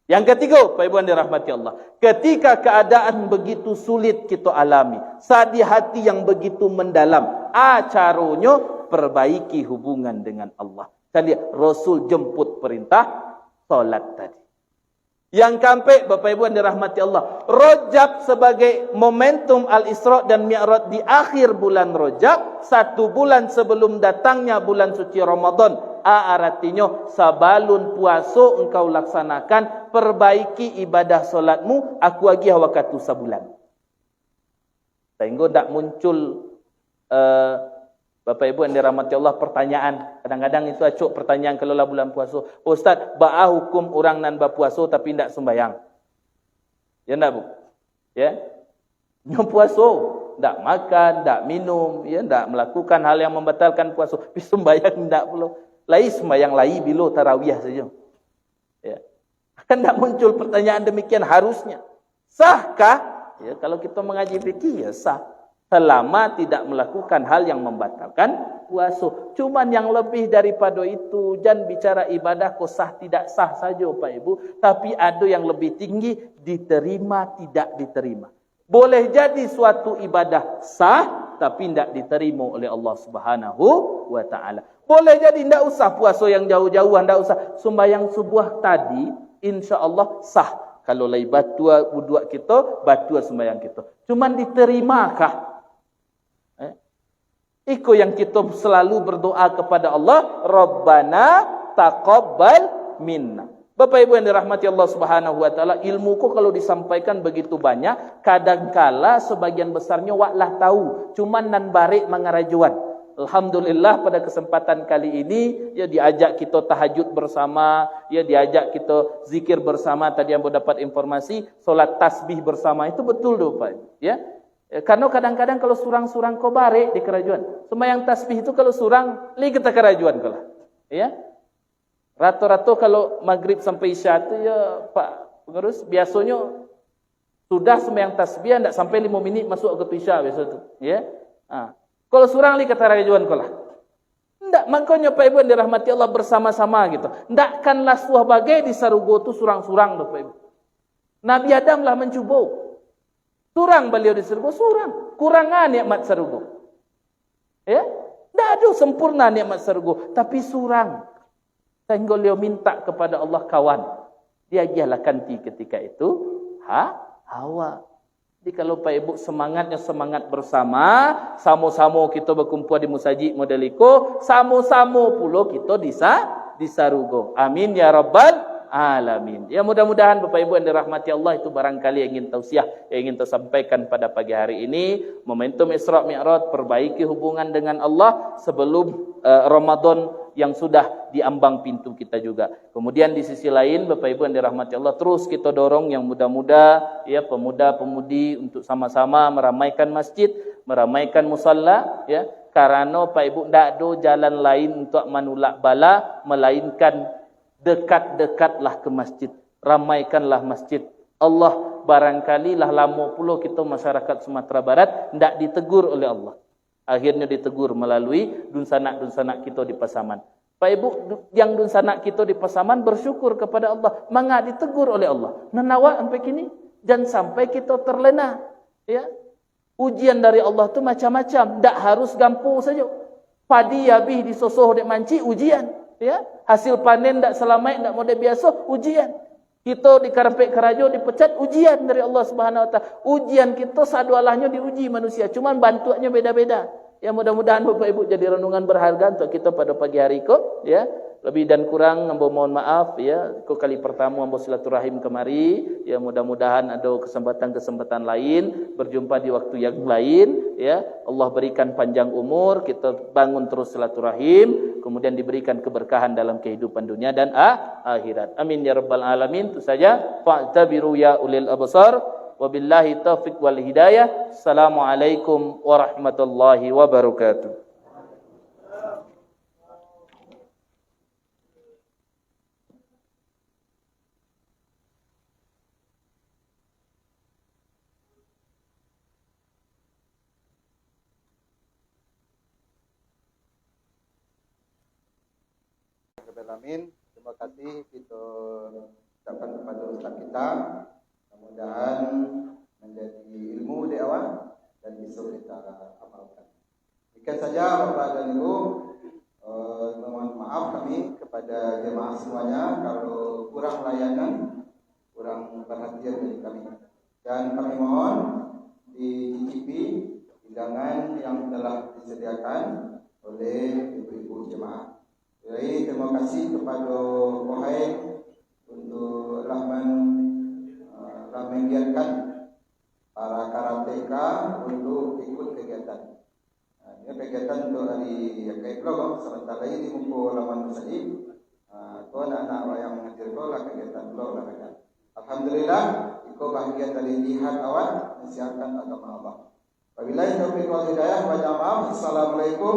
Yang ketiga, Pak Ibu yang dirahmati Allah, ketika keadaan begitu sulit kita alami, sadi hati yang begitu mendalam, caranya perbaiki hubungan dengan Allah. Dan Rasul jemput perintah solat tadi. Yang keempat, Bapak Ibu yang dirahmati Allah, Rajab sebagai momentum Al-Isra dan Mi'raj di akhir bulan Rajab, 1 bulan sebelum datangnya bulan suci Ramadan. Artinya sabalun puasa engkau laksanakan, perbaiki ibadah solatmu, aku lagi waktu sebulan. Sehingga tak muncul Bapak Ibu yang dirahmati Allah pertanyaan. Kadang-kadang itu acuk pertanyaan kalau lah bulan puasa. Ustaz, ba'ah hukum orang nan berpuasa tapi tidak sembahyang. Ya enggak, Bu? Ya. Nyom puasa, tidak makan, tidak minum, ya, tidak melakukan hal yang membatalkan puasa. Tapi sembahyang tidak pula. Lai sembahyang lai bilo tarawih saja. Ya. Akan tak muncul pertanyaan demikian harusnya. Sahkah? Ya, kalau kita mengaji fikih ya sah. Selama tidak melakukan hal yang membatalkan puasa. Cuman yang lebih daripada itu, jangan bicara ibadah kok sah tidak sah saja Pak Ibu. Tapi ada yang lebih tinggi, diterima tidak diterima. Boleh jadi suatu ibadah sah, tapi tidak diterima oleh Allah Subhanahu wa ta'ala. Boleh jadi tidak usah puasa yang jauh-jauhan, tidak usah. Sembahyang subuh tadi, insya Allah sah. Kalau lagi batua wudhu kita, batua sembahyang kita. Cuman diterimakah? Itu yang kita selalu berdoa kepada Allah, Rabbana taqabbal minna. Bapak Ibu yang dirahmati Allah Subhanahu wa taala, ilmuku kalau disampaikan begitu banyak, kadangkala sebagian besarnya waklah tahu, cuman nan barik mangarajuan. Alhamdulillah pada kesempatan kali ini ya diajak kita tahajud bersama, ya diajak kita zikir bersama. Tadi yang dapat informasi solat tasbih bersama itu betul doh Pak, ya. Karena kadang-kadang kalau surang-surang ko barik di kerajuan, sembahyang tasbih itu kalau surang li kita kerajuan kalah, ya. Rata-rata kalau maghrib sampai isya itu ya Pak Pengurus, biasanya sudah sembahyang tasbih tidak sampai 5 minit masuk ke isya biasa tu, ya. Kalau surang li kata rajuan kolah. Ndak, makanya Pak Ibu yang dirahmati Allah bersama-sama gitu. Ndakkanlah suah bagai di sarugo tu surang-surang tu Pak Ibu. Nabi Adam lah mencuba. Surang beliau di sarugo, surang. Kurangan nikmat sarugo. Ya? Ndak ada sempurna nikmat sarugo, tapi surang. Sehingga beliau minta kepada Allah kawan. Dia ajalah kanti ketika itu Hawa. Jadi kalau Pak Ibu semangatnya semangat bersama, sama-sama kita berkumpul di musajid modeliko, sama-sama pula kita disarugo. Amin ya rabbal alamin. Ya mudah-mudahan Bapak Ibu yang dirahmati Allah itu barangkali yang ingin tausiah, yang ingin tersampaikan pada pagi hari ini. Momentum Isra Mi'raj, perbaiki hubungan dengan Allah sebelum Ramadan yang sudah diambang pintu kita juga. Kemudian di sisi lain Bapak Ibu yang dirahmati Allah, terus kita dorong yang muda-muda, ya pemuda-pemudi untuk sama-sama meramaikan masjid, meramaikan musalla, ya. Karena Pak Ibu ndak ada jalan lain untuk menolak bala melainkan dekat-dekatlah ke masjid, ramaikanlah masjid. Allah barangkali lah lama pula kita masyarakat Sumatera Barat ndak ditegur oleh Allah. Akhirnya ditegur melalui dunsanak-dunsanak kita di Pasaman. Pak Ibu yang dunsanak kita di Pasaman bersyukur kepada Allah, mangga ditegur oleh Allah. Nanawak sampai kini dan sampai kita terlena, ya. Ujian dari Allah tu macam-macam, ndak harus gampang saja. Padi habis disosoh dek manci ujian, ya. Hasil panen ndak selamat, ndak model biasa ujian. Kita di karpet kerajo dipecat ujian dari Allah Subhanahu wa taala. Ujian kita sadualahnya diuji manusia, cuman bantuannya beda-beda. Ya mudah-mudahan Bapak Ibu jadi renungan berharga untuk kita pada pagi hari ko, ya. Lebih dan kurang ambo mohon maaf, ya. Ko kali pertama ambo silaturahim kemari, ya mudah-mudahan ada kesempatan-kesempatan lain berjumpa di waktu yang lain, ya. Allah berikan panjang umur, kita bangun terus silaturahim, kemudian diberikan keberkahan dalam kehidupan dunia dan akhirat. Amin ya rabbal alamin. Itu saja. Fa'tabiru ya ulil absar. Wabillahi taufiq wal hidayah. Assalamualaikum warahmatullahi wabarakatuh. Amin. Terima kasih kita ucapkan kepada Ustaz kita. Mudah-mudahan menjadi ilmu di awal dan bisa kita amalkan. Demikian saja Bapak dan Ibu. Mohon maaf kami kepada jemaah semuanya kalau kurang layanan, kurang perhatian dari kami. Dan kami mohon dicicipi hidangan yang telah disediakan oleh ibu-ibu jemaah. Jadi terima kasih kepada Wahai untuk telah menggiatkan para karateka untuk ikut kegiatan. Ini kegiatan untuk hari yang kayak blog, sebentar lagi di muka laman masjid. Tuan anak yang mengajar lah kegiatan blog lah kan. Alhamdulillah, ikut bahagian dari jihad awal mensiarkan agama Allah. Wabillahi taufiq wal hidayah. Wa jamaah. Assalamualaikum